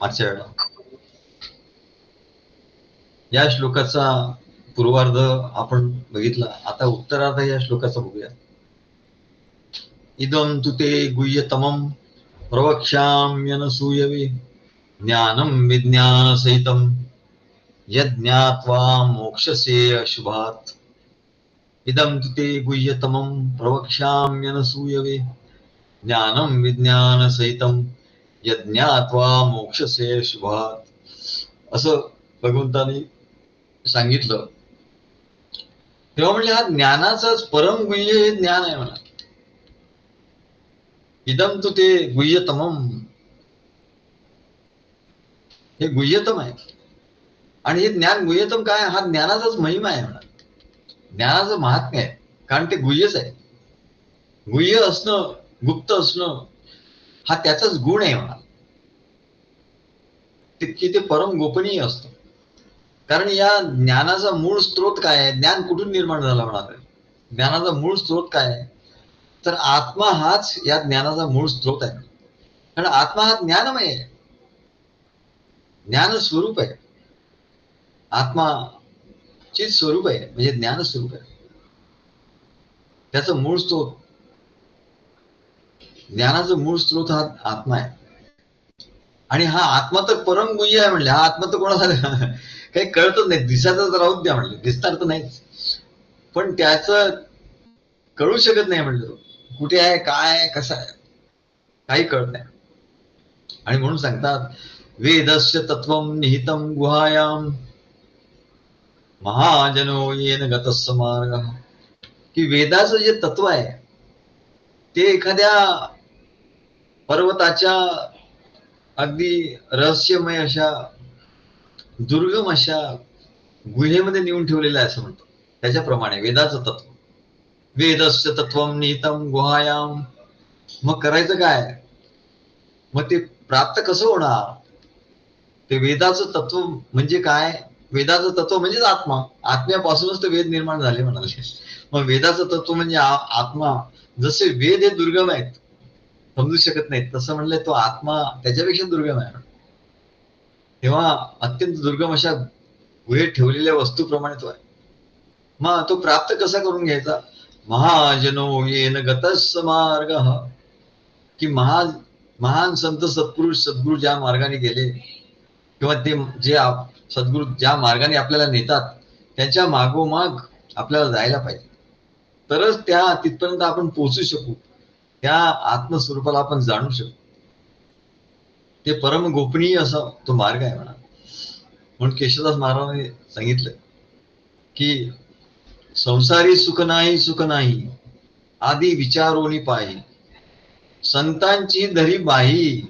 मागच्या वेळेला या श्लोकाचा पूर्वार्ध आपण बघितला. आता उत्तरार्ध या श्लोकाचा बघूया. इदं तु ते गुह्यतमं प्रवक्ष्याम्यनसूयवे ज्ञानं विज्ञानसहितं यज्ञात्वा मोक्षसे अशुभात्. इदं तु ते गुह्यतमं प्रवक्ष्याम्यनसूयवे ज्ञानं विज्ञानसहितं यज्ञात्वा मोक्षसे अशुभात्. असं भगवंतानी सांगितलं. तेव्हा म्हणजे हा ज्ञानाचाच परम गुह्य हे ज्ञान आहे म्हणा. इदम तू ते गुह्यतमम, हे गुह्यतम आहे. आणि हे ज्ञान गुह्यतम काय, हा ज्ञानाचाच महिमा आहे म्हणा. ज्ञानाचं महात्म्य आहे, कारण ते गुह्यच आहे. गुह्य असणं, गुप्त असणं हा त्याचाच गुण आहे म्हणा. की ते परम गोपनीय असतं. कारण या ज्ञानाचा मूळ स्रोत काय आहे, ज्ञान कुठून निर्माण झाला म्हणाल. ज्ञानाचा मूळ स्रोत काय आहे, तर आत्मा हाच या ज्ञानाचा मूळ स्रोत आहे. कारण आत्मा हा ज्ञानमय आहे, ज्ञान स्वरूप आहे. आत्मा चित स्वरूप आहे, म्हणजे ज्ञान स्वरूप आहे. त्याचं मूळ स्रोत, ज्ञानाचं मूळ स्रोत हा आत्मा आहे. आणि हा आत्मा तर परम गुह्य आहे म्हणले. हा आत्मा तर कोणाला काही कळतच नाही, दिसायचंच राहूच द्या म्हणले, दिसणार तर नाहीच, पण त्याचं कळू शकत नाही म्हणलं. कुठे आहे, काय आहे, कसं आहे, काही कळत नाही. आणि म्हणून सांगतात वेदस्य तत्वं निहितं गुहायाम महाजनो येन गतस्य मार्गः. की वेदाचं जे तत्व आहे ते एखाद्या पर्वताच्या अगदी रहस्यमय अशा दुर्गम अशा गुहेमध्ये नेऊन ठेवलेलं आहे असं म्हणतो. त्याच्याप्रमाणे वेदाचं तत्व, वेदस्य तत्वं निहितं गुहायाम. मग करायचं काय, मग ते प्राप्त कसं होणार. ते वेदाचं तत्व म्हणजे काय, वेदाचं तत्व म्हणजेच आत्मा. आत्म्यापासूनच ते वेद निर्माण झाले म्हणाले. मग वेदाचं तत्व म्हणजे आत्मा. जसे वेद हे दुर्गम आहेत, समजू शकत नाहीत, तसं म्हणलंय तो आत्मा त्याच्यापेक्षा दुर्गम आहे. तेव्हा अत्यंत दुर्गम अशा गुहेत ठेवलेल्या वस्तूप्रमाणे तो आहे. मग तो प्राप्त कसा करून घ्यायचा. महाजनो येन गतस्य मार्गः. की महान संत सत्पुरुष सद्गुरू ज्या मार्गाने गेले, किंवा ते जे सद्गुरू ज्या मार्गाने आपल्याला नेतात त्यांच्या मागोमाग आपल्याला जायला पाहिजे, तरच त्या तिथपर्यंत आपण पोहोचू शकू, त्या आत्मस्वरूपाला आपण जाणू शकू. ते परम गोपनीय असा तो मार्ग आहे म्हणा. म्हणून केशवदास महाराजांनी सांगितलं की संसारी सुख नाही, सुख नाही आधी विचारोनी पाही, संतांची धरी बाही.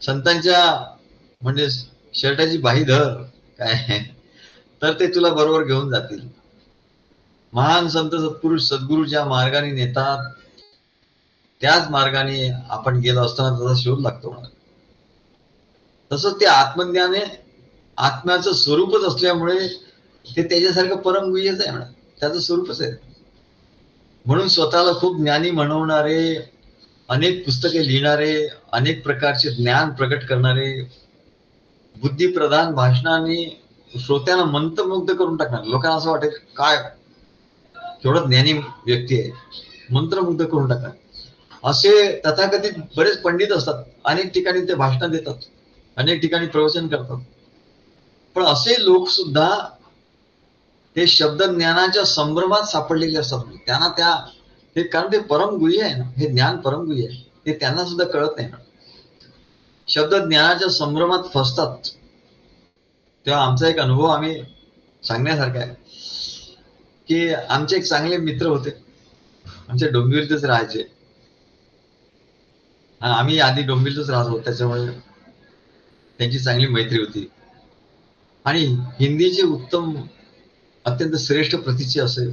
संतांच्या म्हणजे शर्टाची बाही धर काय, तर ते तुला बरोबर घेऊन जातील. महान संत सत्पुरुष सद्गुरू ज्या मार्गाने नेतात त्याच मार्गाने आपण गेलो असताना त्याचा शोध लागतो म्हणा. तसंच ते आत्मज्ञाने आत्म्याचं स्वरूपच असल्यामुळे ते त्याच्यासारखं परम गुह्यच आहे म्हणा, त्याचं स्वरूपच आहे. म्हणून स्वतःला खूप ज्ञानी म्हणवणारे, अनेक पुस्तके लिहिणारे, अनेक प्रकारचे ज्ञान प्रकट करणारे, बुद्धिप्रधान भाषणाने श्रोत्यांना मंत्रमुग्ध करून टाकणार. लोकांना असं वाटेल काय केवढं ज्ञानी व्यक्ती आहे, मंत्रमुग्ध करून टाकणार. असे तथाकथित बरेच पंडित असतात, अनेक ठिकाणी ते भाषण देतात, अनेक ठिकाणी प्रवचन करतात. पण असे लोक सुद्धा ते शब्द ज्ञानाच्या संभ्रमात सापडलेले असतात. त्यांना ते कारण ते परम गुह्य आहे ना, हे ज्ञान परम गुह्य आहे, ते त्यांना सुद्धा कळत नाही ना. शब्द ज्ञानाच्या संभ्रमात फसतात. तेव्हा आमचा एक अनुभव आम्ही सांगण्यासारखा आहे की आमचे एक चांगले मित्र होते, आमच्या डोंबिवलीतच राहायचे. आम्ही आधी डोंबिवलीतच राहत होतो, त्याच्यामुळे त्यांची चांगली मैत्री होती. आणि हिंदीचे उत्तम, अत्यंत श्रेष्ठ प्रतीचे असे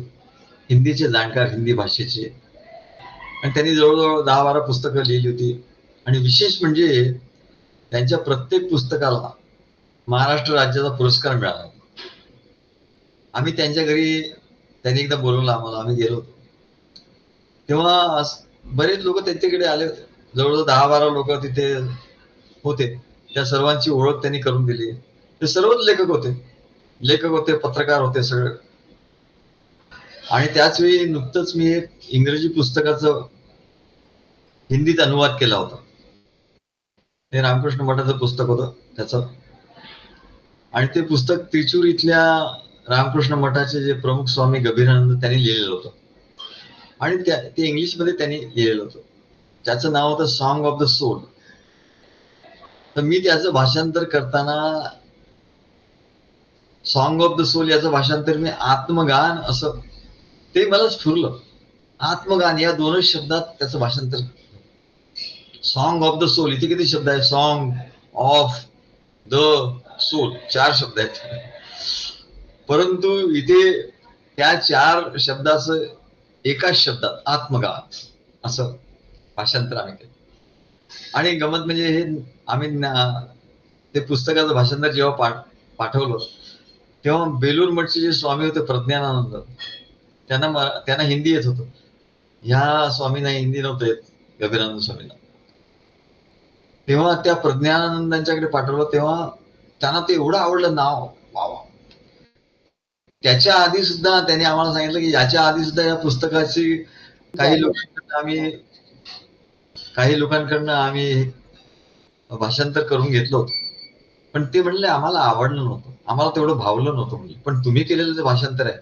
हिंदीचे जाणकार, हिंदी भाषेचे. आणि त्यांनी जवळजवळ 10-12 पुस्तकं लिहिली होती. आणि विशेष म्हणजे त्यांच्या प्रत्येक पुस्तकाला महाराष्ट्र राज्याचा पुरस्कार मिळाला. आम्ही त्यांच्या घरी, त्यांनी एकदा बोलवलं आम्हाला, आम्ही गेलो होतो. तेव्हा बरेच लोक त्यांच्याकडे आले होते, जवळजवळ 10-12 लोक तिथे होते. त्या सर्वांची ओळख त्यांनी करून दिली. ते सर्वच लेखक होते, पत्रकार होते सगळे. आणि त्याच वेळी नुकतंच मी एक इंग्रजी पुस्तकाचं हिंदीत अनुवाद केला होता. हे रामकृष्ण मठाचं पुस्तक होतं त्याचं. आणि ते पुस्तक त्रिचूर इथल्या रामकृष्ण मठाचे जे प्रमुख स्वामी गभीरानंद त्यांनी लिहिलेलं होतं. आणि ते इंग्लिशमध्ये त्यांनी लिहिलेलं होतं. त्याचं नाव होतं सॉंग ऑफ द सोल. तर मी त्याचं भाषांतर करताना सॉंग ऑफ द सोल याचं भाषांतर मी आत्मगान असं ते मला स्फुरलं. आत्मगान या दोनच शब्दात त्याचं भाषांतर. सॉंग ऑफ द सोल, इथे किती शब्द आहे? सॉंग ऑफ द सोल, 4 शब्द आहेत. परंतु इथे त्या 4 शब्दाचं एकाच शब्दात आत्मगान असं भाषांतर आम्ही केलं. आणि गमत म्हणजे हे आम्ही ते पुस्तकाचं भाषांतर जेव्हा पाठवलं तेव्हा बेलूर मठचे जे स्वामी होते प्रज्ञानानंद, त्यांना हिंदी येत होतं. ह्या स्वामींना हिंदी नव्हतं येत, गभीरानंद स्वामींना. तेव्हा त्या प्रज्ञानानंदांच्याकडे पाठवलं तेव्हा त्यांना ते एवढं आवडलं नाव. वा. त्याच्या आधी सुद्धा त्यांनी आम्हाला सांगितलं की याच्या आधी सुद्धा या पुस्तकाची काही लोकांकडनं आम्ही भाषांतर करून घेतलं होतं. पण ते म्हणले आम्हाला आवडलं नव्हतं, आम्हाला तेवढं भावलं नव्हतं. म्हणजे पण तुम्ही केलेलं जे भाषांतर आहे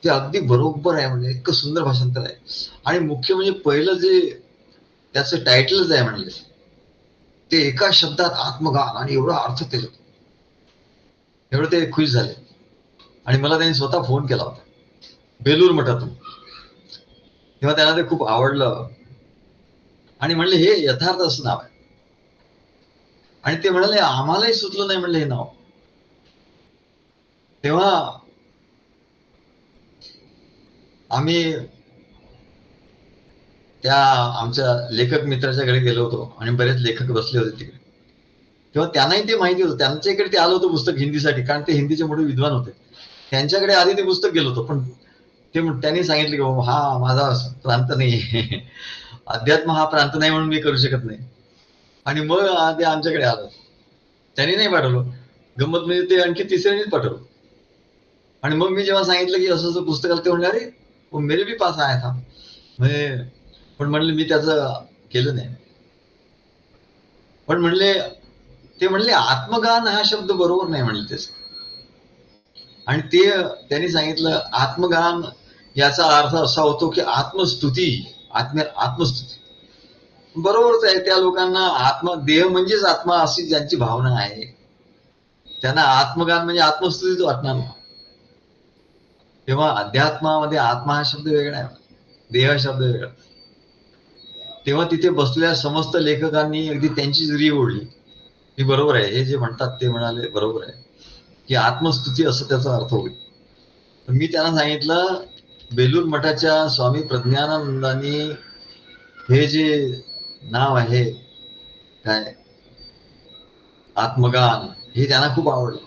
ते अगदी बरोबर आहे, म्हणजे इतकं सुंदर भाषांतर आहे. आणि मुख्य म्हणजे पहिलं जे त्याचं टायटलच आहे म्हणले ते एका शब्दात आत्मगान आणि एवढा अर्थ त्याच्यात. एवढं ते खुश झाले. आणि मला त्यांनी स्वतः फोन केला होता बेलूर मठातून. तेव्हा त्यांना ते खूप आवडलं आणि म्हणले हे यथार्थ असं नाव आहे. आणि ते म्हणाले आम्हालाही सुचलं नाही म्हणले हे नाव. तेव्हा आम्ही त्या आमच्या लेखक मित्राच्याकडे गेलो होतो आणि बरेच लेखक बसले होते तिकडे. तेव्हा त्यांनाही ते माहिती होतं, त्यांच्याकडे ते आलं होतं पुस्तक हिंदीसाठी, कारण ते हिंदीचे मोठे विद्वान होते. त्यांच्याकडे आधी ते पुस्तक गेलं होतं. पण त्यांनी सांगितलं की हा माझा प्रांत नाही, अध्यात्म हा प्रांत नाही म्हणून मी करू शकत नाही. आणि मग ते आमच्याकडे आलं. त्यांनी नाही पाठवलं. गंमत म्हणजे ते आणखी तिसऱ्यानेच पाठवलं. आणि मग मी जेव्हा सांगितलं की असं पुस्तक आलं ते म्हणले अरे वो मेरे भी पास आया था. म्हणजे पण म्हणले मी त्याचं केलं नाही. पण ते म्हणले आत्मगान हा शब्द बरोबर नाही म्हणले त्याच. आणि त्यांनी सांगितलं आत्मगान याचा अर्थ असा होतो की आत्मस्तुती, आत्मस्तुती. बरोबरच आहे. त्या लोकांना देह म्हणजेच आत्मा अशी ज्यांची भावना आहे त्यांना आत्मगान म्हणजे आत्मस्तुतीच वाटणार नाही. तेव्हा अध्यात्मामध्ये आत्मा हा शब्द वेगळा आहे, देह हा शब्द वेगळा. तेव्हा तिथे बसलेल्या समस्त लेखकांनी अगदी त्यांची जरी ओढली की बरोबर आहे, हे जे म्हणतात ते म्हणाले बरोबर आहे की आत्मस्तुती असं त्याचा अर्थ होईल. मी त्यांना सांगितलं बेलूर मठाच्या स्वामी प्रज्ञानानंदांनी हे जे नाव आहे काय आत्मगान हे त्यांना खूप आवडलं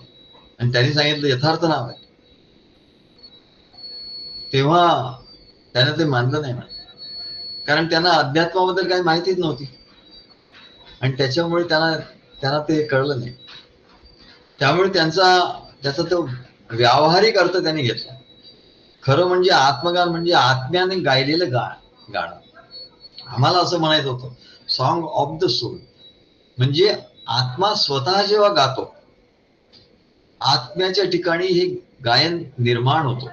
आणि त्यांनी सांगितलं यथार्थ नाव आहे. तेव्हा त्याने ते मानलं नाही म्हणा, कारण त्यांना अध्यात्माबद्दल काही माहितीच नव्हती आणि त्याच्यामुळे त्यांना ते कळलं नाही. त्यामुळे त्याचा तो व्यावहारिक अर्थ त्यांनी घेतला. खरं म्हणजे आत्मगान म्हणजे आत्म्याने गायलेलं गाणं. आम्हाला असं म्हणायचं होतं सॉंग ऑफ द सोल, म्हणजे आत्मा स्वतः जेव्हा गातो आत्म्याच्या ठिकाणी हे गायन निर्माण होतो.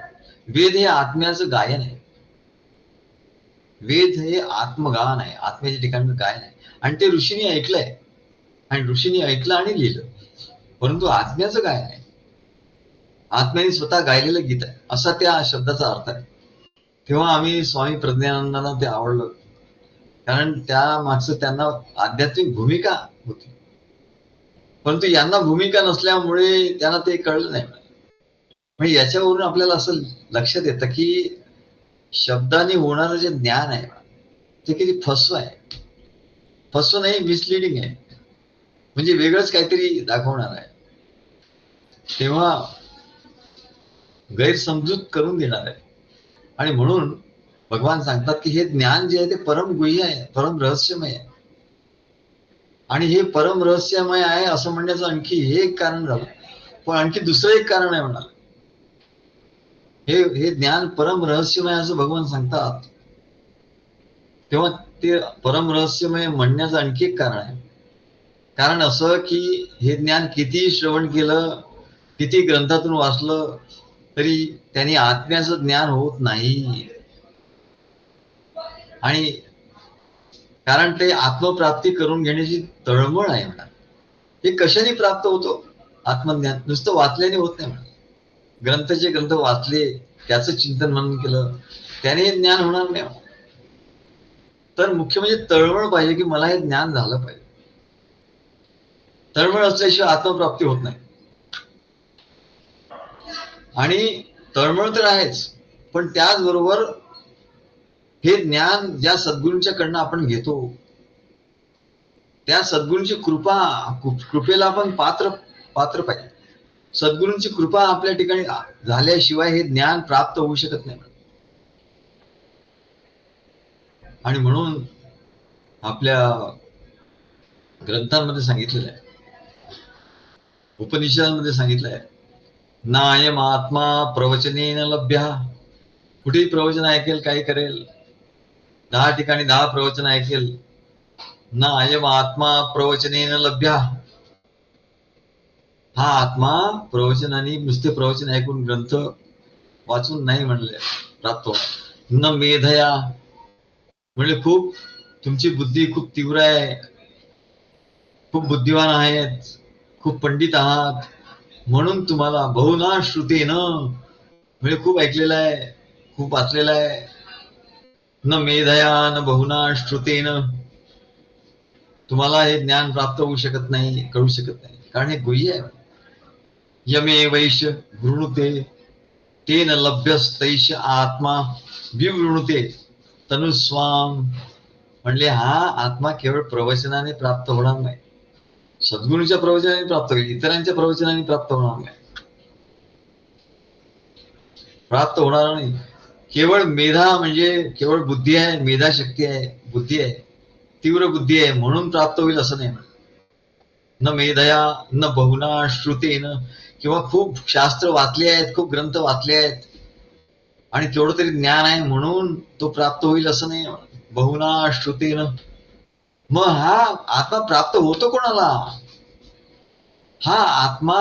वेद हे आत्म्याचं गायन आहे. वेद हे आत्मगान आहे, आत्म्याच्या ठिकाणी गायन आहे. आणि ते ऋषींनी ऐकलंय आणि ऋषींनी ऐकलं आणि लिहिलं. परंतु आत्म्याचं गायन आहे, आत्म्याने स्वतः गायलेलं गीत आहे असा त्या शब्दाचा अर्थ आहे. तेव्हा आम्ही स्वामी प्रज्ञानंदांना ते आवडलं, कारण त्या मागचं त्यांना आध्यात्मिक भूमिका होती. परंतु यांना भूमिका नसल्यामुळे त्यांना ते कळलं नाही. म्हणजे याच्यावरून आपल्याला असं लक्षात येतं की शब्दाने होणारं जे ज्ञान आहे ते किती फसवं आहे. फसवं नाही, मिसलिडिंग आहे, म्हणजे वेगळंच काहीतरी दाखवणार आहे. तेव्हा गैरसमजूत करून देणार आहे. आणि म्हणून भगवान सांगतात की हे ज्ञान जे आहे ते परम गुह्य आहे, परम रहस्यमय आहे. आणि हे परम रहस्यमय आहे असं म्हणण्याचं आणखी हे एक कारण झालं. पण आणखी दुसरं एक कारण आहे म्हणाल. हे ज्ञान परम रहस्यमय असं भगवान सांगतात, तेव्हा ते परम रहस्यमय म्हणण्याचं आणखी एक कारण आहे. कारण असं की हे ज्ञान किती श्रवण केलं, किती ग्रंथातून वाचलं, तरी त्यांनी आत्म्याचं ज्ञान होत नाही. आणि कारण ते आत्मप्राप्ती करून घेण्याची तळमळ आहे म्हणा. हे कशाने प्राप्त होतो आत्मज्ञान? नुसतं वाचल्याने होत नाही म्हणा. ग्रंथाचे ग्रंथ वाचले, त्याचं चिंतन मनन केलं, त्याने हे ज्ञान होणार नाही. तर मुख्य म्हणजे तळमळ पाहिजे की मला हे ज्ञान झालं पाहिजे. तळमळ असल्याशिवाय आत्मप्राप्ती होत नाही. आणि तळमळ तर आहेच, पण त्याचबरोबर हे ज्ञान ज्या सद्गुरूंच्याकडनं आपण घेतो, त्या सद्गुरूंची कृपेला आपण पात्र पाहिजे. सद्गुरूंची कृपा आपल्या ठिकाणी झाल्याशिवाय हे ज्ञान प्राप्त होऊ शकत नाही. आणि म्हणून आपल्या ग्रंथांमध्ये सांगितलेलं आहे, उपनिषदांमध्ये सांगितलं आहे, नायम आत्मा प्रवचनेन लभ्य. कुठेही प्रवचन ऐकेल, काही करेल, 10 ठिकाणी 10 प्रवचन ऐकेल, ना अयम आत्मा प्रवचनेन लभ्य. हा आत्मा प्रवचनाने, नुसते प्रवचन ऐकून ग्रंथ वाचून नाही म्हणले प्राप्त. न मेधया म्हणजे खूप तुमची बुद्धी खूप तीव्र आहे, खूप बुद्धिवान आहेत, खूप पंडित आहात, म्हणून तुम्हाला बहुना श्रुतेनं म्हणजे खूप ऐकलेलं आहे, खूप वाचलेलं आहे. न मेधया न बहुना श्रुतेनं तुम्हाला हे ज्ञान प्राप्त होऊ शकत नाही, कळू शकत नाही. कारण हे गुह्य आहे. यमे वैश गृणुते तेन लभ्यस्तैश आत्मा विवृणुते तनुस्वाम. म्हणले हा आत्मा केवळ प्रवचनाने प्राप्त होणार नाही, सद्गुरूच्या प्रवचनाने प्राप्त होईल, इतरांच्या प्रवचनाने प्राप्त होणार नाही, प्राप्त होणार नाही. केवळ मेधा म्हणजे केवळ बुद्धी आहे, मेधा शक्ती आहे, बुद्धी आहे, तीव्र बुद्धी आहे म्हणून प्राप्त होईल असं नाही. न मेधया न बहुना श्रुतेन, किंवा खूप शास्त्र वाचले आहेत, खूप ग्रंथ वाचले आहेत आणि तेवढं तरी ज्ञान आहे म्हणून तो प्राप्त होईल असं नाही. बहुना श्रुतेन. मग हा आत्मा प्राप्त होतो कोणाला? हा आत्मा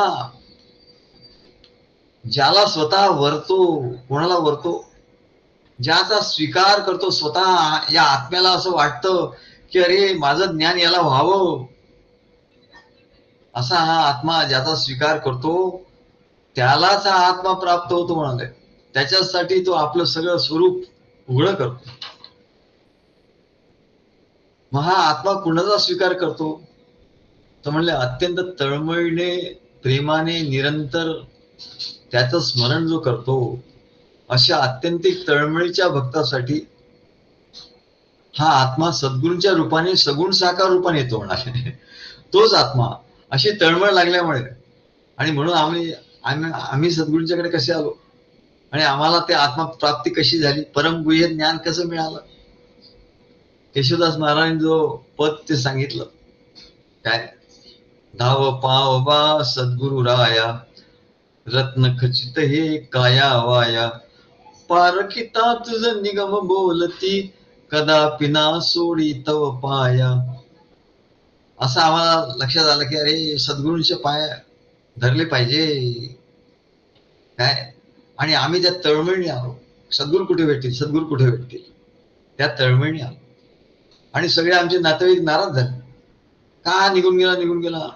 ज्याला स्वतः वरतो. कोणाला वरतो? ज्याचा स्वीकार करतो स्वतः. या आत्म्याला असं वाटतं की अरे माझं ज्ञान याला व्हावं, असा हा आत्मा ज्याचा स्वीकार करतो त्यालाच हा आत्मा प्राप्त होतो म्हणाले. त्याच्यासाठी तो आपलं सगळं स्वरूप उघडं करतो. मग हा आत्मा कुणाचा स्वीकार करतो? तर म्हणले अत्यंत तळमळीने, प्रेमाने, निरंतर त्याचं स्मरण जो करतो, अशा अत्यंतिक तळमळीच्या भक्तासाठी हा आत्मा सद्गुरूंच्या रूपाने सगुण साकार रूपाने येतो म्हणाले. तोच आत्मा. अशी तळमळ लागल्यामुळे, आणि म्हणून आम्ही सद्गुरूंच्याकडे कसे आलो आणि आम्हाला ते आत्मा प्राप्ती कशी झाली, परमगुह्य ज्ञान कसं मिळालं. केशवदास महाराजांनी जो पद ते सांगितलं काय, धाव पाव बा सद्गुरु राया, रत्न खचित हे काया वाया, पारखिता तुझ निगम बोलती, कदापि ना सोडी तव पाया. असं आम्हाला लक्षात आलं की अरे सद्गुरूंचे पाय धरले पाहिजे काय. आणि आम्ही त्या तळमळीने आलो. सद्गुरू कुठे भेटतील, सद्गुरू कुठे भेटतील, त्या तळमळीने आलो. आणि सगळे आमचे नातेवाईक नाराज झाले, का निघून गेला निघून गेला.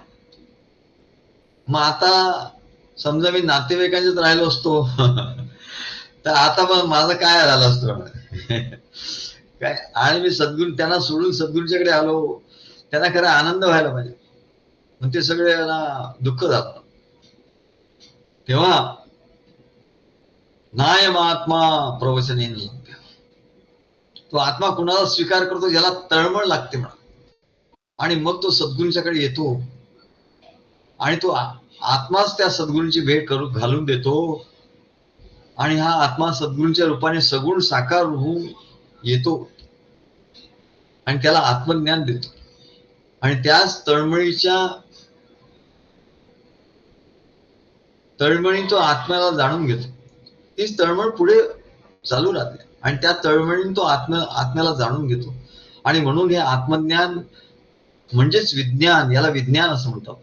मग आता समजा मी नातेवाईकांच्यात राहिलो असतो तर आता मग माझं काय झालं असतं काय. आणि मी सद्गुरू त्यांना सोडून सद्गुरूच्याकडे आलो, त्यांना खरं आनंद व्हायला पाहिजे, मग ते सगळे दुःख झालं. तेव्हा नायम आत्मा प्रवचनेन लभ्य. तो आत्मा कुणाला स्वीकार करतो? ज्याला तळमळ लागते म्हणा. आणि मग तो सद्गुरूंच्याकडे येतो आणि तो आत्माच त्या सद्गुरूंची भेट घालून देतो. आणि हा आत्मा सद्गुरूंच्या रूपाने सगुण साकार होऊन येतो आणि त्याला आत्मज्ञान देतो. आणि त्याच तळमळी तो आत्म्याला जाणून घेतो. तीच तळमळ पुढे चालू राहते आणि त्या तळमळीने तो आत्म्याला जाणून घेतो. आणि म्हणून हे आत्मज्ञान म्हणजेच विज्ञान, याला विज्ञान असं म्हणतात.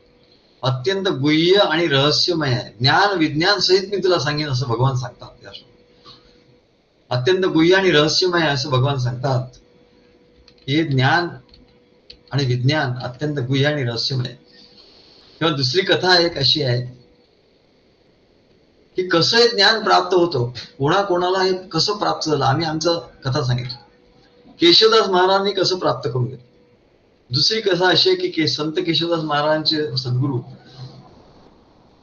अत्यंत गुह्य आणि रहस्यमय आहे. ज्ञान विज्ञान सहित मी तुला सांगेन असं भगवान सांगतात. अत्यंत गुह्य आणि रहस्यमय आहे असं भगवान सांगतात. हे ज्ञान आणि विज्ञान अत्यंत गुह्य आणि रहस्यमय. किंवा दुसरी कथा एक अशी आहे की कसं हे ज्ञान प्राप्त होतं, कोणाकोणाला हे कसं प्राप्त झालं. आम्ही आमचं कथा सांगितली. केशवदास महाराजांनी कसं प्राप्त करून घेतलं. दुसरी कथा अशी आहे की संत केशवदास महाराजांचे सद्गुरू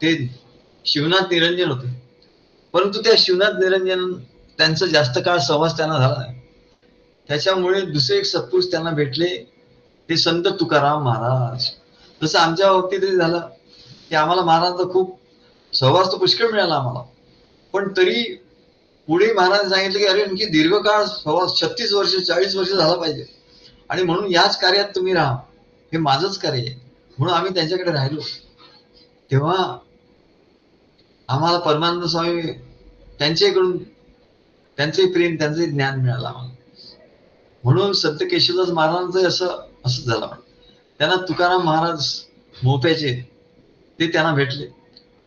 ते शिवनाथ निरंजन होते. परंतु त्या शिवनाथ निरंजन त्यांचा जास्त काळ सहवास त्यांना झाला नाही. त्याच्यामुळे दुसरे एक सत्पुरुष त्यांना भेटले, ते संत तुकाराम महाराज. जसं आमच्या बाबतीतही झालं की आम्हाला महाराजांचा खूप सहवास तर पुष्कळ मिळाला आम्हाला, पण तरी पुढे महाराज सांगितलं की अरे आणखी दीर्घकाळ सहवास 36 वर्ष 40 वर्ष झाला पाहिजे आणि म्हणून याच कार्यात तुम्ही राहा, हे माझंच कार्य आहे. म्हणून आम्ही त्यांच्याकडे राहिलो. तेव्हा आम्हाला परमानंद स्वामी त्यांच्याकडून त्यांचे प्रेम, त्यांचे ज्ञान मिळालं आम्हाला. म्हणून संत केशवदास महाराजांचं असं झालं. त्यांना तुकाराम महाराज मोप्याचे ते त्यांना भेटले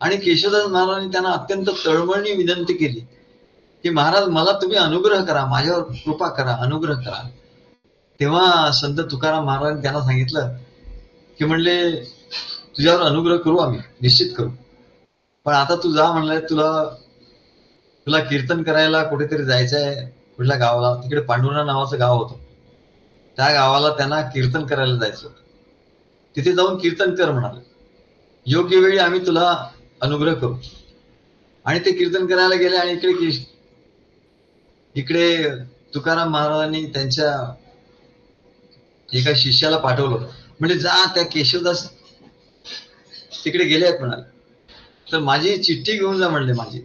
आणि केशवदास महाराजांनी त्यांना अत्यंत तळमळीने विनंती केली की महाराज मला तुम्ही अनुग्रह करा, माझ्यावर कृपा करा, अनुग्रह करा. तेव्हा संत तुकाराम महाराजांनी त्यांना सांगितलं की म्हणले तुझ्यावर अनुग्रह करू, आम्ही निश्चित करू, पण आता तू जा म्हणलंय, तुला कीर्तन करायला कुठेतरी जायचं आहे, कुठल्या गावाला. तिकडे पांडुरंग नावाचं गाव होतं. त्या गावाला त्यांना कीर्तन करायला जायचं होतं. तिथे जाऊन कीर्तन कर म्हणाले. योग्य वेळी आम्ही तुला अनुग्रह करू. आणि ते कीर्तन करायला गेले आणि इकडे तुकाराम महाराजांनी त्यांच्या एका शिष्याला पाठवलं. म्हणजे जा त्या केशवदास तिकडे गेले आहेत म्हणाले, तर माझी चिठ्ठी घेऊन जा म्हणले माझी,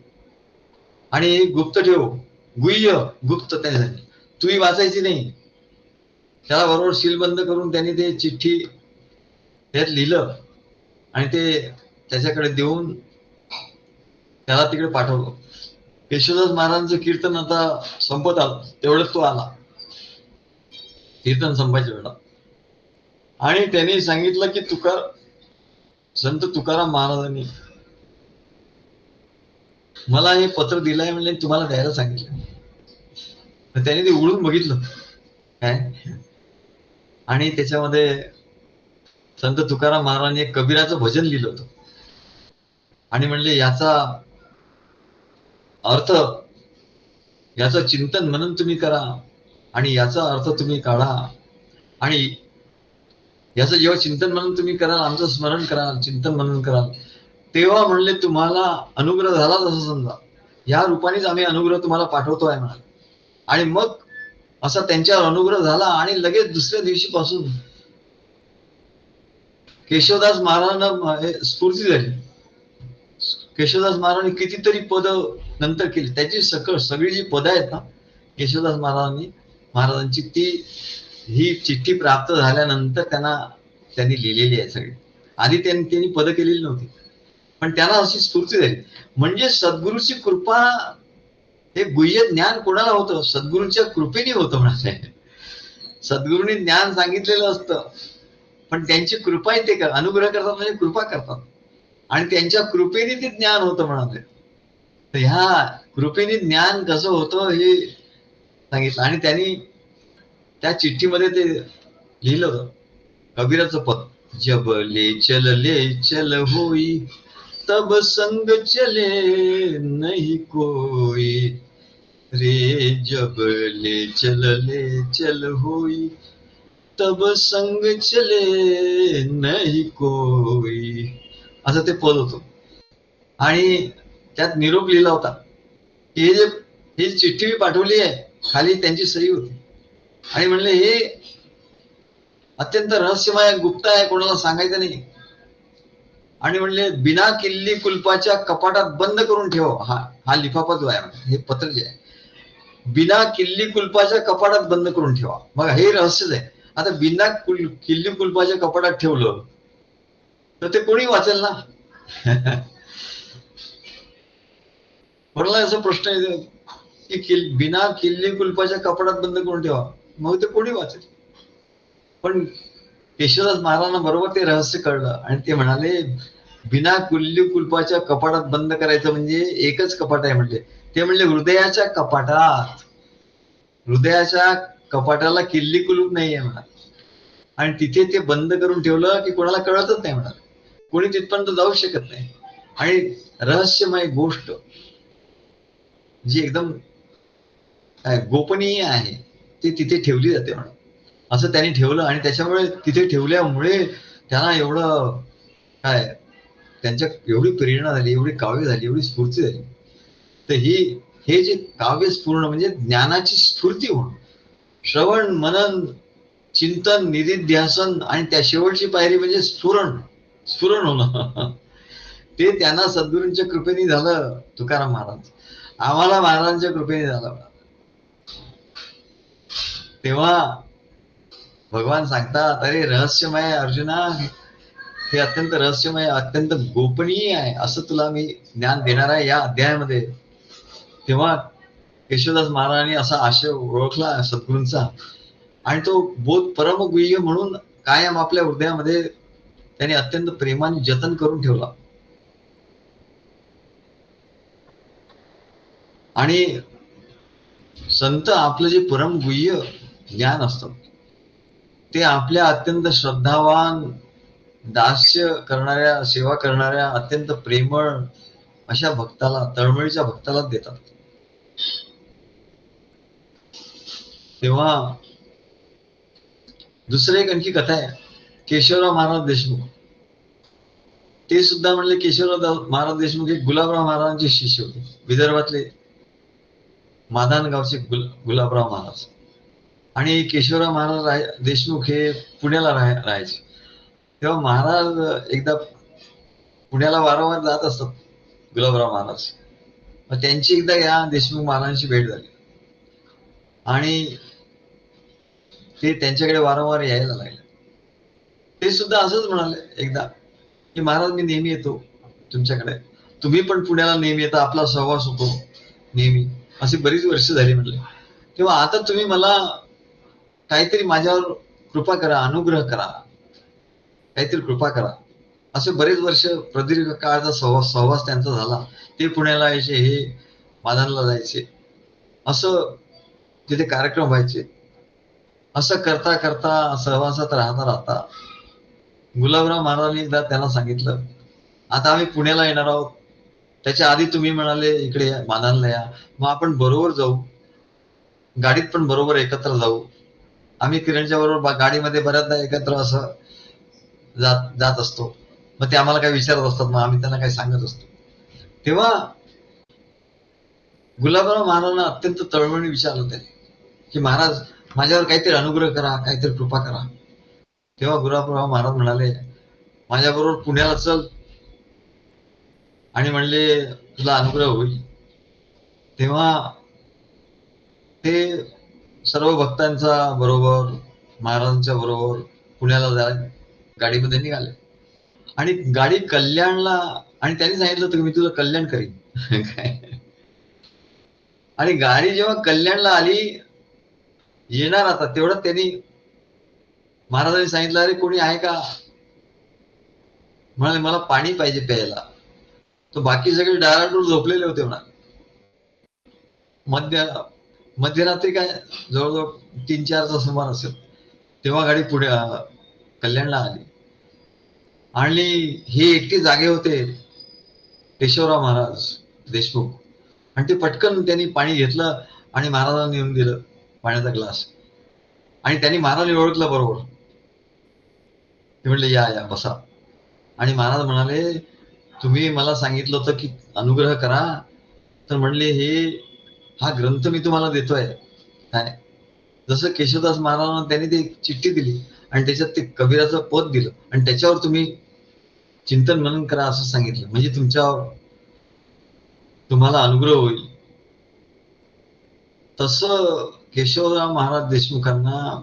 आणि गुप्त ठेव, गुह्य गुप्त त्यासाठी तूही वाचायची नाही. त्याला बरोबर सीलबंद करून त्यांनी ते चिठ्ठी त्यात लिहिलं आणि ते त्याच्याकडे देऊन त्याला तिकडे पाठवलं. केशवदास महाराजांचं कीर्तन आता संपत आलं, तेवढंच तो आला कीर्तन संपायच्या वेळा. आणि त्यांनी सांगितलं की संत तुकाराम महाराजांनी मला हे पत्र दिलंय म्हणजे तुम्हाला द्यायला सांगितलं. तर त्यांनी ते उघडून बघितलं काय, आणि त्याच्यामध्ये संत तुकाराम महाराजांनी एक कबीराचं भजन लिहिलं होतं आणि म्हणले याचा अर्थ, याचं चिंतन म्हणून तुम्ही करा आणि याचा अर्थ तुम्ही काढा, आणि याचं जेव्हा चिंतन म्हणून तुम्ही कराल, आमचं स्मरण कराल, चिंतन म्हणून कराल, तेव्हा म्हणले तुम्हाला अनुग्रह झाला असं समजा. या रूपानेच आम्ही अनुग्रह तुम्हाला पाठवतोय म्हणाले. आणि मग असा त्यांच्यावर अनुग्रह झाला आणि लगेच दुसऱ्या दिवशीपासून केशवदास महाराजांना स्फूर्ती झाली. केशवदास महाराजांनी कितीतरी पद नंतर केली. त्याची सगळी जी पद आहेत ना केशवदास महाराजांची, ही चिठ्ठी प्राप्त झाल्यानंतर त्यांनी लिहिलेली आहे सगळी. आधी त्यांनी पद केलेली नव्हती, पण त्यांना अशी स्फूर्ती झाली. म्हणजे सद्गुरूची कृपा, हे गुह्य ज्ञान कोणाला होतं? सद्गुरूंच्या कृपेने होतं म्हणाले. सद्गुरूंनी ज्ञान सांगितलेलं असतं, पण त्यांची कृपा ते अनुग्रह करतात, म्हणजे कृपा करतात, आणि त्यांच्या कृपेने ते ज्ञान होतं म्हणाले. तर ह्या कृपेने ज्ञान कसं होतं हे सांगितलं. आणि त्यांनी त्या चिठ्ठीमध्ये ते लिहिलं होतं कबीराचं पद, जब ले चल होई तब संग चले नहीं कोई रे, जब ले चल होई तब संग चले नहीं कोई, असं ते पद होतं. आणि त्यात निरोप लिहिला होता की ही चिठ्ठी मी पाठवली आहे, खाली त्यांची सही होती. आणि म्हणले हे अत्यंत रहस्यमय, गुप्त आहे, कोणाला सांगायचं नाही. आणि म्हणले बिना किल्ली कुलपाच्या कपाटात बंद करून ठेव. हा लिफाफा जो आहे, हे पत्र जे आहे, बिना किल्ली कुलपाच्या कपाटात बंद करून ठेवा. मग हे रहस्यच आहे. आता बिना किल्ली कुलपाच्या कपाटात ठेवलं तर ते कोणी वाचेल ना. कोणाला असा प्रश्न येतो की बिना किल्ली कुलपाच्या कपाटात बंद करून ठेवा, मग ते कोणी वाचेल. पण केशवदास महाराजांना बरोबर ते रहस्य कळलं आणि ते म्हणाले बिना किल्ली कुलपाच्या कपाटात बंद करायचं म्हणजे एकच कपाट आहे म्हणले, ते म्हणले हृदयाच्या कपाटात. हृदयाच्या कपाटाला किल्ली कुलूप नाहीये म्हणा, आणि तिथे ते बंद करून ठेवलं की कोणाला कळतच नाही म्हणा, कोणी तिथपर्यंत जाऊ शकत नाही. आणि रहस्यमय गोष्ट जी एकदम गोपनीय आहे ती तिथे ठेवली जाते म्हणून असं त्यांनी ठेवलं. आणि त्याच्यामुळे तिथे ठेवल्यामुळे त्यांना एवढं काय त्यांच्या एवढी प्रेरणा झाली, एवढी काव्य झाली, एवढी स्फूर्ती झाली. तर हे जे काव्य स्फूर्ण म्हणजे ज्ञानाची स्फूर्ती होणं, श्रवण मनन चिंतन निधिध्यासन आणि त्या शेवटची पायरी म्हणजे स्फुरण होणं. ते त्यांना सद्गुरूंच्या कृपेने झालं. तुकाराम महाराज आम्हाला महाराजांच्या कृपेने झालं. तेव्हा भगवान सांगतात अरे रहस्यमय अर्जुना, हे अत्यंत रहस्यमय अत्यंत गोपनीय आहे, असं तुला मी ज्ञान देणार आहे या अध्यायामध्ये. तेव्हा केशवदास महाराजांनी असा आशय ओळखला सद्गुरूंचा आणि तो बोध परमगुह्य म्हणून कायम आपल्या हृदयामध्ये त्यांनी अत्यंत प्रेमाने जतन करून ठेवला. आणि संत आपलं जे परमगुह्य ज्ञान असतं ते आपल्या अत्यंत श्रद्धावान दास्य करणाऱ्या सेवा करणाऱ्या अत्यंत प्रेमळ अशा भक्ताला, तळमळीच्या भक्तालाच देतात. तेव्हा दुसरं एक आणखी कथा आहे. केशवराव महाराज देशमुख, ते सुद्धा म्हणले केशवराव महाराज देशमुख हे गुलाबराव महाराजांचे शिष्य होते. विदर्भातले मादान गावचे गुलाबराव महाराज. आणि केशवराव महाराज देशमुख हे पुण्याला राहायचे. तेव्हा महाराज एकदा पुण्याला वारंवार जात असतात गुलाबराव महाराज. मग त्यांची एकदा या देशमुख महाराजांची भेट झाली आणि ते त्यांच्याकडे वारंवार यायला लागले. ते सुद्धा असंच म्हणाले एकदा की महाराज मी नेहमी येतो तुमच्याकडे, तुम्ही पण पुण्याला नेहमी येता, आपला सहवास होतो नेहमी, अशी बरीच वर्ष झाली म्हटले. तेव्हा आता तुम्ही मला काहीतरी माझ्यावर कृपा करा, अनुग्रह करा, काहीतरी कृपा करा. असे बरेच वर्ष प्रदीर्घ काळाचा सहवास त्यांचा झाला. ते पुण्याला यायचे, हे मादानला जायचे, असं तिथे कार्यक्रम व्हायचे. असं करता करता सहवासात राहता राहता गुलाबराव महाराजांनी एकदा त्यांना सांगितलं आता आम्ही पुण्याला येणार आहोत, त्याच्या आधी तुम्ही म्हणाले इकडे मादानला या, मग आपण बरोबर जाऊ, गाडीत पण बरोबर एकत्र जाऊ. आम्ही किरणच्या बरोबर गाडीमध्ये बऱ्याचदा एकत्र असं जात असतो. मग ते आम्हाला काही विचारत असतात, मग आम्ही त्यांना काही सांगत असतो. तेव्हा गुलाबराव महाराजांना अत्यंत तळमळीने विचारलं त्यांनी की महाराज माझ्यावर काहीतरी अनुग्रह करा, काहीतरी कृपा करा. तेव्हा गुलाबराव महाराज म्हणाले माझ्याबरोबर पुण्याला चल, आणि म्हणले तुला अनुग्रह होईल. तेव्हा ते सर्व भक्तांचा बरोबर महाराजांच्या बरोबर पुण्याला जायला गाडीमध्ये निघाले. आणि गाडी कल्याणला, आणि त्यांनी सांगितलं होतं की मी तुझं कल्याण करीन. आणि गाडी जेव्हा कल्याणला आली येणार आता तेवढं त्यांनी महाराजांनी सांगितलं अरे कोणी आहे का, म्हणाले मला पाणी पाहिजे प्यायला. तो बाकी सगळे डाराडूर झोपलेले होते म्हणा. मध्यरात्री काय जवळजवळ 3-4चा सुमार असेल तेव्हा गाडी पुढे कल्याणला आली. आणि हे एकटे जागे होते केशवराव महाराज देशमुख, आणि ते पटकन त्यांनी पाणी घेतलं आणि महाराजांनी येऊन दिलं पाण्याचा ग्लास. आणि त्यांनी महाराजांनी ओळखलं बरोबर. ते म्हणले या या बसा. आणि महाराज म्हणाले तुम्ही मला सांगितलं होतं की अनुग्रह करा, तर म्हणले हा ग्रंथ मी तुम्हाला देतोय काय. जसं केशवदास महाराजांना त्यांनी ती चिठ्ठी दिली आणि त्याच्यात ते कबीराचं पद दिलं आणि त्याच्यावर तुम्ही चिंतन मनन करा असं सांगितलं, म्हणजे तुम्हाला अनुग्रह होईल. तसं केशवराव महाराज देशमुखांना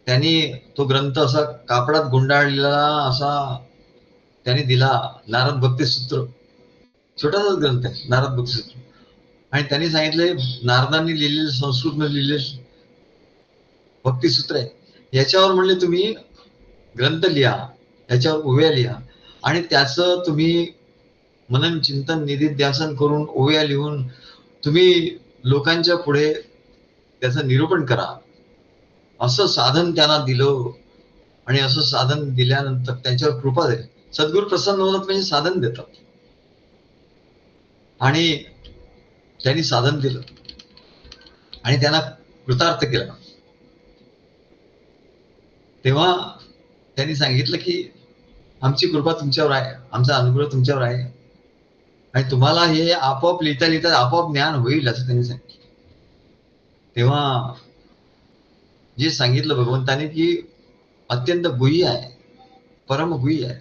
त्यांनी तो ग्रंथ असा कापडात गुंडाळलेला असा त्यांनी दिला, नारद भक्ती सूत्र, छोटासाच ग्रंथ आहे नारद भक्ती सूत्र. आणि त्यांनी सांगितले नारदांनी लिहिलेले, संस्कृत मध्ये लिहिलेले भक्ती सूत्र आहे, याच्यावर म्हणले तुम्ही ग्रंथ लिहा, याच्यावर ओव्या लिहा आणि त्याचं तुम्ही मनन चिंतन निधिध्यासन करून ओव्या लिहून तुम्ही लोकांच्या पुढे त्याचं निरूपण करा. असं साधन त्यांना दिलं. आणि असं साधन दिल्यानंतर त्यांच्यावर कृपा झाली. सद्गुरू प्रसन्न होतात म्हणजे साधन देतात. आणि त्यांनी साधन दिलं आणि त्यांना कृतार्थ केला. तेव्हा त्यांनी सांगितलं की आमची कृपा तुमच्यावर आहे, आमचा अनुग्रह तुमच्यावर आहे आणि तुम्हाला हे आपोआप लिहिता लिहिता आपोआप ज्ञान होईल असं त्यांनी सांगितलं. तेव्हा जे सांगितलं भगवंताने की अत्यंत गुह्य आहे, परम गुह्य आहे.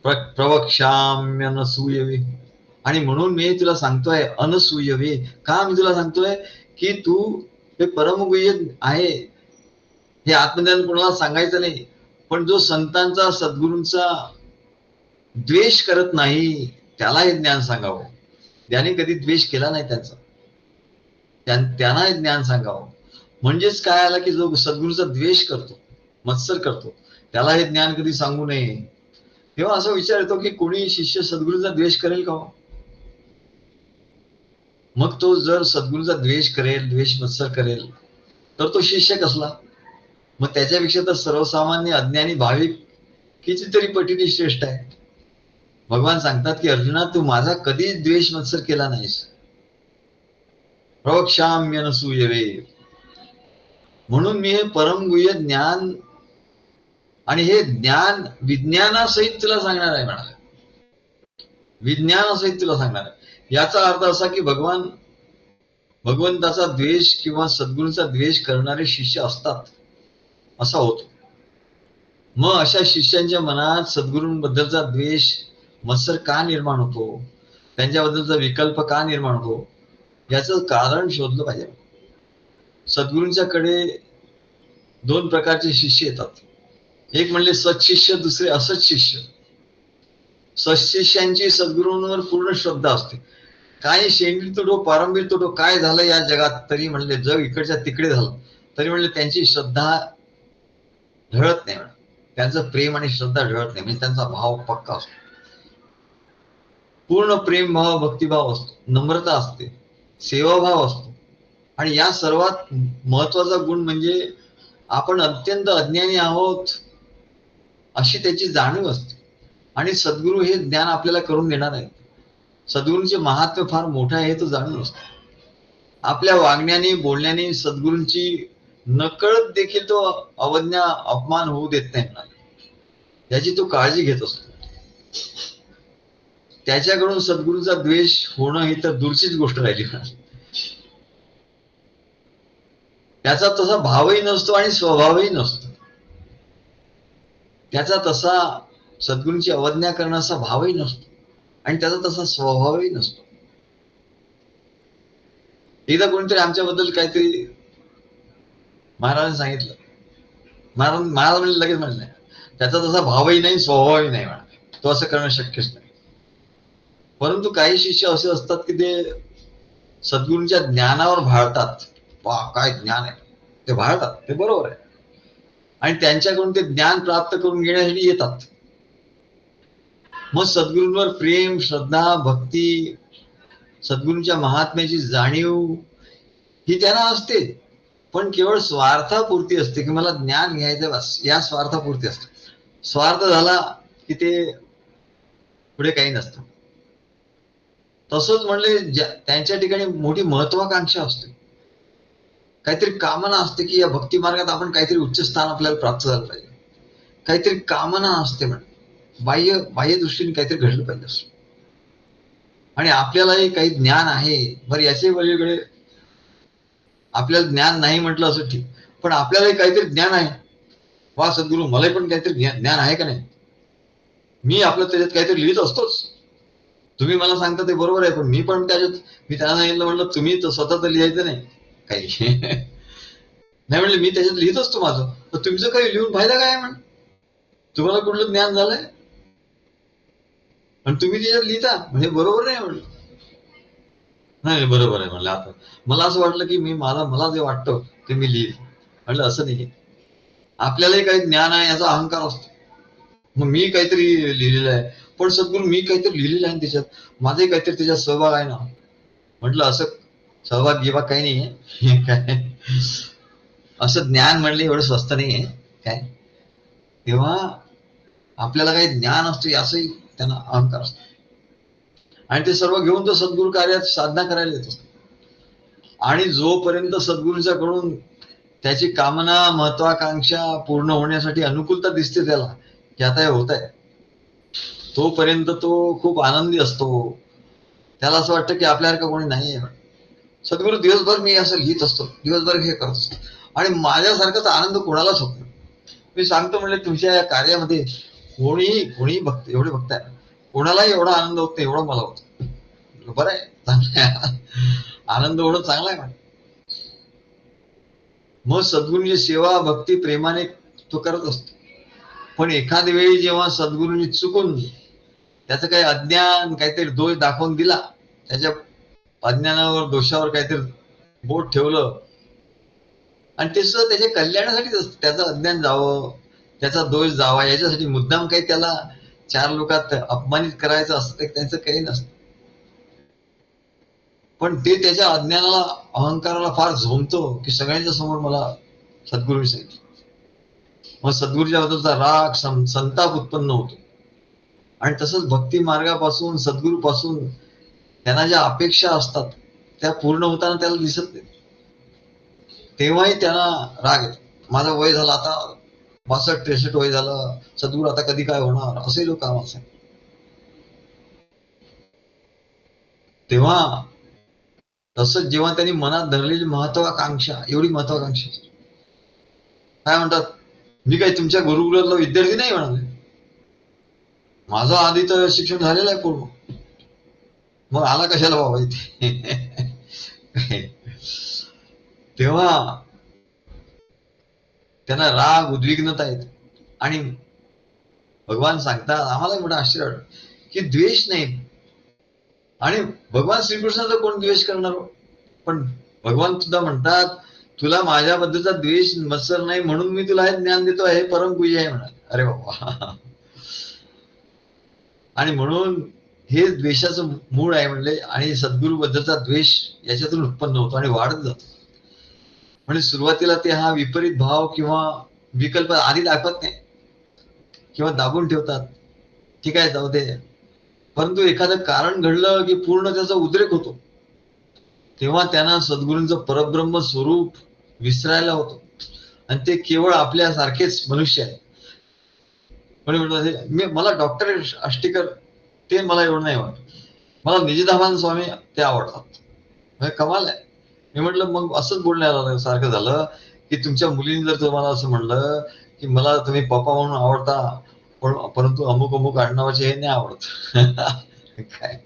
प्रवक्ष्याम्य अनसूयवे. आणि म्हणून मी तुला सांगतोय अनसूयवे. का मी तुला सांगतोय की तू हे परमगुह्य आहे, हे आत्मज्ञान कोणाला सांगायचं नाही. पण जो संतांचा सद्गुरूंचा द्वेष करत नाही त्याला हे ज्ञान सांगावं. ज्याने कधी द्वेष केला नाही त्यांचा, त्यांना हे ज्ञान सांगावं. म्हणजेच काय आला की जो सद्गुरूचा द्वेष करतो, मत्सर करतो, त्याला हे ज्ञान कधी सांगू नये. तेव्हा असा विचार येतो की कोणी शिष्य सद्गुरूचा द्वेष करेल का? मग तो जर सद्गुरूचा द्वेष करेल, द्वेष मत्सर करेल, तर तो शिष्य कसला? मग त्याच्यापेक्षा तर सर्वसामान्य अज्ञानी भाविक कितीतरी पटीने श्रेष्ठ आहे. भगवान सांगतात की अर्जुना, तू माझा कधीच द्वेष मत्सर केला नाहीस. प्रवक्ष्याम्य अनसूयवे. म्हणून मी हे परमगुह्य ज्ञान आणि हे ज्ञान विज्ञानासहित तुला सांगणार आहे म्हणाले. विज्ञानासहित तुला सांगणार आहे. याचा अर्थ असा की भगवंताचा द्वेष किंवा सद्गुरूचा द्वेष करणारे शिष्य असतात असा होतो. मग अशा शिष्यांच्या मनात सद्गुरूंबद्दलचा द्वेष मत्सर का निर्माण होतो, त्यांच्याबद्दलचा विकल्प का निर्माण होतो, याचं कारण शोधलं पाहिजे. सद्गुरूंच्याकडे दोन प्रकारचे शिष्य येतात. एक म्हणले सत्शिष्य, दुसरे असत शिष्य. सत्शिष्यांची सद्गुरूंवर पूर्ण श्रद्धा असते. काही शेंडी तुटो, पारंबीर तुटो, काय झालं या जगात तरी म्हणले, जग इकडच्या तिकडे झालं तरी म्हणले त्यांची श्रद्धा ढळत नाही. त्यांचं प्रेम आणि श्रद्धा ढळत नाही. म्हणजे त्यांचा भाव पक्का असतो, पूर्ण प्रेम भाव, भक्तिभाव असतो, नम्रता असते, सेवाभाव असतो. आणि या सर्वात महत्वाचा गुण म्हणजे आपण अत्यंत अज्ञानी आहोत अशी त्याची जाणीव असते. आणि सद्गुरू हे ज्ञान आपल्याला करून देणार आहे. सद्गुरूंचे महात्म्य फार मोठं आहे हे तो जाणून असतो. आपल्या वागण्याने, बोलण्याने सद्गुरूंची नकळत देखील तो अवज्ञा, अपमान होऊ देत नाही, याची तो काळजी घेत असतो. त्याच्याकडून सद्गुरूचा द्वेष होणं ही तर दूरचीच गोष्ट राहिली. त्याचा तसा भावही नसतो आणि स्वभावही नसतो. त्याचा तसा सद्गुरूंची अवज्ञा करण्याचा भावही नसतो आणि त्याचा तसा स्वभावही नसतो. एकदा कोणीतरी आमच्याबद्दल काहीतरी महाराजांनी सांगितलं. महाराज म्हणजे लगेच म्हणले त्याचा तसा भावही नाही, स्वभावही नाही म्हणा, तो असं करणं शक्यच नाही. परंतु काही शिष्य असे असतात की ते सद्गुरूंच्या ज्ञानावर भाळतात. वा काय ज्ञान आहे, ते भाळतात, ते बरोबर आहे. आणि त्यांच्याकडून ते ज्ञान प्राप्त करून घेण्यासाठी येतात. मग सद्गुरूंवर प्रेम, श्रद्धा, भक्ती, सद्गुरूंच्या महात्म्याची जाणीव ही त्यांना असते, पण केवळ स्वार्थापुरती असते की मला ज्ञान घ्यायचं बस, या स्वार्थापुरती असते. स्वार्थ झाला की ते पुढे काही नसतं. तसंच म्हणले त्यांच्या ठिकाणी मोठी महत्वाकांक्षा असते, काहीतरी कामना असते की या भक्ती मार्गात आपण काहीतरी उच्च स्थान आपल्याला प्राप्त झालं पाहिजे. काहीतरी कामना असते, म्हणजे बाह्य दृष्टीने काहीतरी घडलं पाहिजे असं. आणि आपल्यालाही काही ज्ञान आहे, बरं याचे वेगवेगळे आपल्याला ज्ञान नाही म्हटलं असं ठीक, पण आपल्यालाही काहीतरी ज्ञान आहे. वा सद्गुरू, मलाही पण काहीतरी ज्ञान आहे का नाही, मी आपलं त्याच्यात काहीतरी लिहित असतोच. तुम्ही मला सांगता ते बरोबर आहे, पण मी पण त्याच्यात, मी त्यांना सांगितलं म्हटलं तुम्ही तर स्वतः तर लिहायचं नाही काही. नाही म्हणले मी त्याच्यात लिहित असतो माझं, तर तुमचं काही लिहून फायदा काय म्हण, तुम्हाला कुठलं ज्ञान झालंय आणि तुम्ही त्याच्यात लिहिता म्हणजे बरोबर नाही म्हणलं. नाही बरोबर आहे म्हणलं. आता मला असं वाटलं की मला जे वाटतं ते मी लिहिल. म्हणलं असं नाही, आपल्यालाही काही ज्ञान आहे याचा अहंकार असतो. मग मी काहीतरी लिहिलेलं आहे, पण सद्गुरू मी काहीतरी लिहिलेलं आहे त्याच्यात, माझाही काहीतरी त्याच्यात सहभाग आहे ना. म्हटलं असं सहभाग गिभाग काही नाहीये. काय असं ज्ञान म्हणलं एवढं स्वस्त नाहीये काय. तेव्हा आपल्याला काही ज्ञान असतं असंही त्यांना अहंकार असतो, आणि ते सर्व घेऊन तो सद्गुरू कार्यात साधना करायला येतो. आणि जोपर्यंत सद्गुरूंच्या कडून त्याची कामना महत्वाकांक्षा पूर्ण होण्यासाठी अनुकूलता दिसते त्याला की आता हे होत आहे, तोपर्यंत तो खूप आनंदी असतो. त्याला असं वाटतं की आपल्यासारखं कोणी नाहीये. सद्गुरू दिवसभर मी असं लिहित असतो, दिवसभर हे करत असतो, आणि माझ्यासारखाच आनंद कोणालाच होत नाही. मी सांगतो म्हणले तुमच्या या कार्यामध्ये कोणीही भक्त एवढे भक्त आहे, कोणालाही एवढा आनंद होत नाही एवढा मला होतो. बरं आहे, चांगलं आहे, आनंद होणं चांगला आहे. मग सद्गुरूंची सेवा भक्ती प्रेमाने तो करत असतो. पण एखाद्या वेळी जेव्हा सद्गुरूंनी चुकून त्याचं काही अज्ञान काहीतरी दोष दाखवून दिला, त्याच्या अज्ञानावर दोषावर काहीतरी बोट ठेवलं, आणि ते सुद्धा त्याच्या कल्याणासाठीच असतं, त्याचं अज्ञान जावं, त्याचा दोष जावा याच्यासाठी, मुद्दाम काही त्याला चार लोकात अपमानित करायचं असतं त्यांचं काही नसतं. पण ते त्याच्या अज्ञानाला अहंकाराला फार झोंबतो की सगळ्यांच्या समोर मला सद्गुरूंनी सांगितलं. मग सद्गुरूच्या बद्दलचा राग संताप उत्पन्न होतो. आणि तसंच भक्ती मार्गापासून सद्गुरूपासून त्यांना ज्या अपेक्षा असतात त्या पूर्ण होताना त्याला दिसत नाही, तेव्हाही त्यांना राग येतो. माझं वय झालं आता 62-63 वय झालं, सद्गुरू आता कधी काय होणार, असे लोक काम असेल. तेव्हा तसंच जेव्हा त्यांनी मनात धरलेली महत्वाकांक्षा, एवढी महत्वाकांक्षा काय म्हणतात, मी काही तुमच्या गुरुकुलातला विद्यार्थी नाही म्हणाले, माझं आधी तर शिक्षण झालेलं आहे पूर्ण, मग आला कशाला बाबा इथे. तेव्हा त्यांना राग उद्विग्नता येते. आणि भगवान सांगतात, आम्हाला मोठं आश्चर्य वाटतं की द्वेष नाही. आणि भगवान श्रीकृष्णाचा कोण द्वेष करणार, पण भगवान सुद्धा म्हणतात तुला माझ्याबद्दलचा द्वेष मत्सर नाही म्हणून मी तुला हे ज्ञान देतो, हे परमपूज्य आहे म्हणा. अरे बाबा, आणि म्हणून हे द्वेषाचं मूळ आहे म्हणले, आणि सद्गुरू बद्दलचा द्वेष याच्यातून उत्पन्न होतो आणि वाढत जातो. म्हणजे सुरुवातीला ते हा विपरीत भाव किंवा विकल्प आधी दाखवत नाही किंवा दाबून ठेवतात, ठीक आहे जाऊ दे, परंतु एखादं कारण घडलं की पूर्ण त्याचा उद्रेक होतो, तेव्हा त्यांना सद्गुरूंचं परब्रह्म स्वरूप विसरायला होतो, आणि ते केवळ आपल्यासारखेच मनुष्य आहे. म्हणतात मला डॉक्टर आष्टीकर ते मला एवढं नाही वाटत, मला निजधामान स्वामी ते आवडतात. कमाल आहे. मी म्हटलं मग असंच बोलण्याला सारखं झालं की तुमच्या मुलीने जर तुम्हाला असं म्हणलं की मला तुम्ही पप्पा म्हणून आवडता, परंतु अमुक अमुक आडनावाचे हे नाही आवडत. काय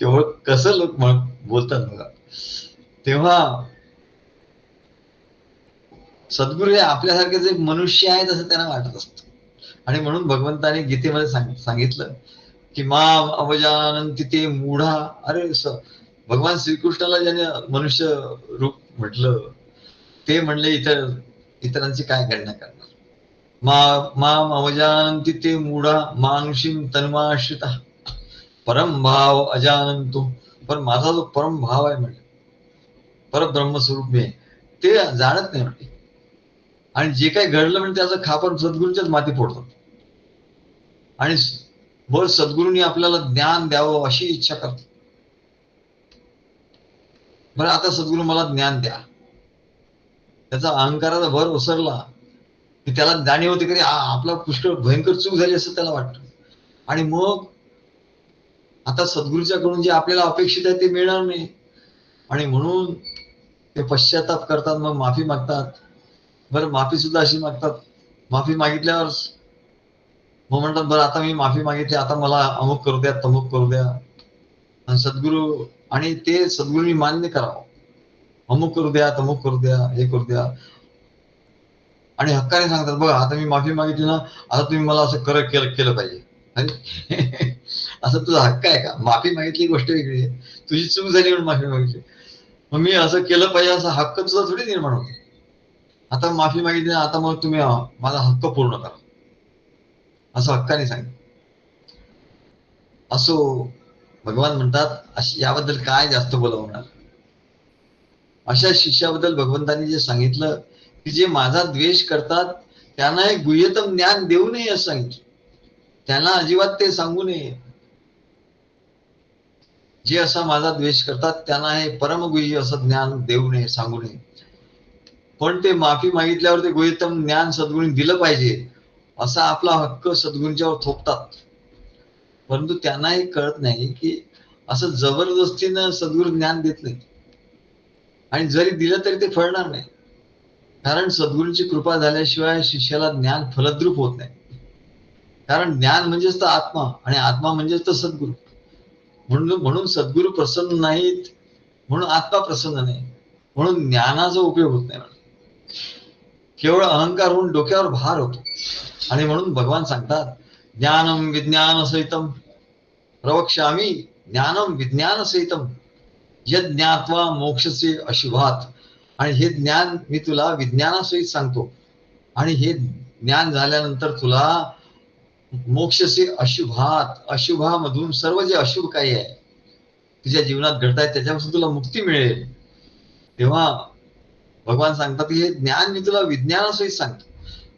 केवळ कसं लोक बोलतात बघा. तेव्हा सद्गुरू हे आपल्यासारखेच एक मनुष्य आहेत असं त्यांना वाटत असतं. आणि म्हणून भगवंताने गीतेमध्ये सांगितलं की माम अवजानंती ते मूढा. अरे भगवान श्रीकृष्णाला ज्याने मनुष्य रूप म्हटलं ते म्हणले इतरांची काय गणना करणार. माम अवजानंती ते मूढा मानुषीम तन्माश्रिता परम भाव अजानंतो. पण माझा जो परम भाव आहे म्हणजे परब्रह्म स्वरूप मी आहे ते जाणत नाही म्हणजे. आणि जे काही घडलं म्हणजे त्याचं खापर सद्गुरूंच्याच माती फोडतात. आणि वर सद्गुरूंनी आपल्याला ज्ञान द्यावं अशी इच्छा करतात. बरं आता सद्गुरू मला ज्ञान द्या, त्याचा अहंकाराचा भर ओसरला की त्याला जाणीव होते की आपला पुष्कळ भयंकर चूक झाली असं त्याला वाटतं. आणि मग आता सद्गुरूच्या कडून जे आपल्याला अपेक्षित आहे ते मिळणार नाही, आणि म्हणून ते पश्चाताप करतात, मग माफी मागतात. बरं माफी सुद्धा अशी मागतात, माफी मागितल्यावर मग म्हणतात बरं आता मी माफी मागितली, आता मला अमुक करू द्या तमुक करू द्या. आणि सद्गुरू आणि ते सद्गुरूंनी मान्य करावं अमुक करू द्या, तमुक करू द्या, हे करू द्या, आणि हक्काने सांगतात बघा आता मी माफी मागितली ना, आता तुम्ही मला असं केलं पाहिजे. अरे असं तुझा हक्क आहे का? माफी मागितली गोष्ट वेगळी आहे, तुझी चूक झाली म्हणून माफी मागितली. मग मी असं केलं पाहिजे असा हक्क तुझा थोडी निर्माण होतो. आता माफी मागितली, आता मग तुम्ही माझा हक्क पूर्ण करा असं हक्काने सांगितलं. असो, भगवान म्हणतात अशी याबद्दल काय जास्त बोलावणार. अशा शिष्याबद्दल भगवंतांनी जे सांगितलं की जे माझा द्वेष करतात त्यांना एक गुह्यतम ज्ञान देऊ नये असं सांगितलं. त्यांना अजिबात ते सांगू नये. जे असा माझा द्वेष करतात त्यांना हे परमगुह्य असं ज्ञान देऊ नये, सांगू नये. पण ते माफी मागितल्यावर ते गुह्यतम ज्ञान सद्गुरूंनी दिलं पाहिजे असा आपला हक्क सद्गुरूंच्यावर थोपतात. परंतु त्यांना हे कळत नाही की असं जबरदस्तीनं सद्गुरू ज्ञान देत नाही, आणि जरी दिलं तरी ते फळणार नाही. कारण सद्गुरूंची कृपा झाल्याशिवाय शिष्याला ज्ञान फलद्रूप होत नाही. कारण ज्ञान म्हणजेच तर आत्मा, आणि आत्मा म्हणजेच तर सद्गुरू. म्हणून सद्गुरू प्रसन्न नाहीत, म्हणून आत्मा प्रसन्न नाही, म्हणून ज्ञानाचा उपयोग होत नाही. केवळ अहंकार होऊन डोक्यावर भार होतो. आणि म्हणून भगवान सांगतात ज्ञानम विज्ञान सहितम प्रवक्ष्यामि ज्ञानम विज्ञान सहितम यद ज्ञात्वा मोक्षसे अशुभात. आणि हे ज्ञान मी तुला विज्ञानासहित सांगतो, आणि हे ज्ञान झाल्यानंतर तुला मोक्षसे अशुभात, अशुभामधून सर्व जे अशुभ काही आहे तुझ्या जीवनात घडत आहे त्याच्यापासून तुला मुक्ती मिळेल. तेव्हा भगवान सांगतात की हे ज्ञान मी तुला विज्ञानासहित सांगतो.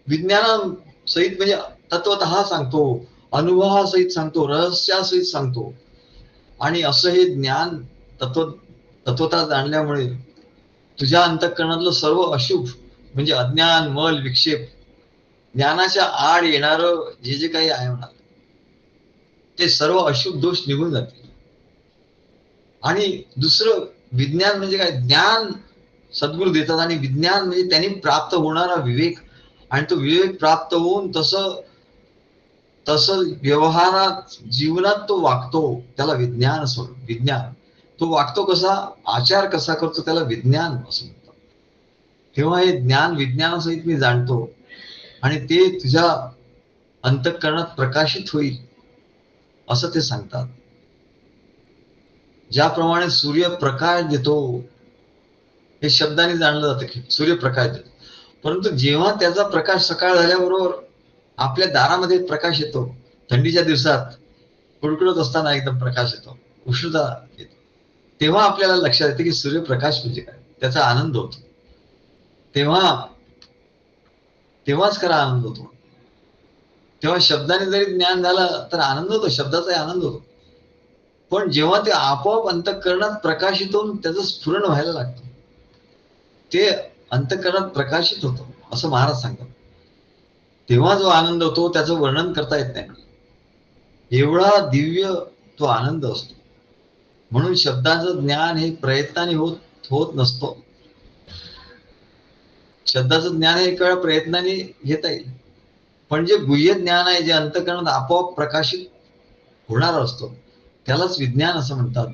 विज्ञानासहित म्हणजे तत्वतः सांगतो, अनुभवासहित सांगतो, रहस्यासहित सांगतो. आणि असं हे ज्ञान तत्वतः जाणल्यामुळे तुझ्या अंतःकरणातलं सर्व अशुभ म्हणजे अज्ञान, मल, विक्षेप, ज्ञानाच्या आड येणार जे जे काही आहे म्हणा ते सर्व अशुभ दोष निघून जातील. आणि दुसरं विज्ञान म्हणजे काय, ज्ञान सद्गुरू देतात, आणि विज्ञान म्हणजे त्यांनी प्राप्त होणारा विवेक, आणि तो विवेक प्राप्त होऊन तसं व्यवहारात जीवनात तो वागतो त्याला विज्ञान असं. विज्ञान तो वागतो कसा, आचार कसा करतो त्याला विज्ञान असं म्हणतात. तेव्हा हे ज्ञान विज्ञानासहित मी जाणतो, आणि ते तुझ्या अंतःकरणात प्रकाशित होईल असं ते सांगतात. ज्याप्रमाणे सूर्य प्रकाश देतो हे शब्दाने जाणलं जातं की सूर्य प्रकाश देतो, परंतु जेव्हा त्याचा प्रकाश सकाळ झाल्याबरोबर आपल्या दारामध्ये प्रकाश येतो, थंडीच्या दिवसात कुडकुडत असताना एकदम प्रकाश येतो, उष्णता येतो, तेव्हा आपल्याला लक्षात येते की सूर्यप्रकाश म्हणजे काय, त्याचा आनंद होतो. तेव्हाच खरा आनंद होतो. तेव्हा शब्दाने जरी ज्ञान झालं तर आनंद होतो, शब्दाचाही आनंद होतो. पण जेव्हा ते आपोआप अंतःकरणात प्रकाशित होऊन त्याचं स्फुरण व्हायला लागतं, ते अंतःकरणात प्रकाशित होतं असं महाराज सांगतात. तेव्हा जो आनंद होतो त्याचं वर्णन करता येत नाही, एवढा दिव्य तो आनंद असतो. म्हणून शब्दाचं ज्ञान हे प्रयत्नाने होत नसतो. शब्दाचं ज्ञान हे एका प्रयत्नाने घेता येईल, पण जे गुह्य ज्ञान आहे, जे अंतःकरणात आपोआप प्रकाशित होणार असतो त्यालाच विज्ञान असं म्हणतात.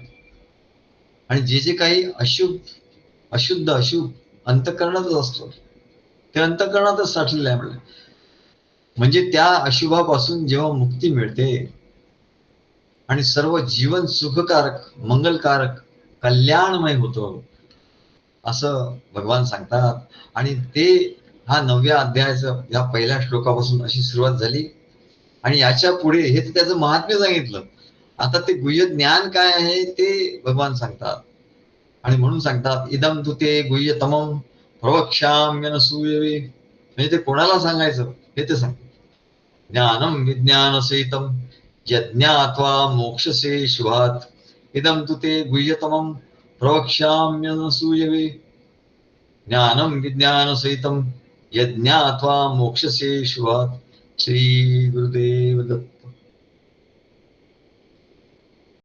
आणि जे जे काही अशुद्ध अशुभ अंतःकरणातच असतो ते अंतःकरणातच साठलेलं आहे. म्हणजे त्या अशुभापासून जेव्हा मुक्ती मिळते आणि सर्व जीवन सुखकारक, मंगलकारक, कल्याणमय होतं असं भगवान सांगतात. आणि ते हा 9व्या अध्यायाचं या पहिल्या श्लोकापासून अशी सुरुवात झाली, आणि याच्या पुढे हे तर त्याचं महात्म्य सांगितलं. आता ते गुह्य ज्ञान काय आहे ते भगवान सांगतात, आणि म्हणून सांगतात इदम तु ते गुह्यतमं प्रवक्ष्याम्यनसूयवे. म्हणजे ते कोणाला सांगायचं हे ते सांगतात. ज्ञानम विज्ञान सहितम यज्ञात्वा मोक्षसे शुभात इदम तु ते गुह्यतमं प्रवक्ष्याम्यनसूयवे. ज्ञानम विज्ञान सहितम यज्ञात्वा मोक्षसे शुभात. श्री गुरुदेव दत्त.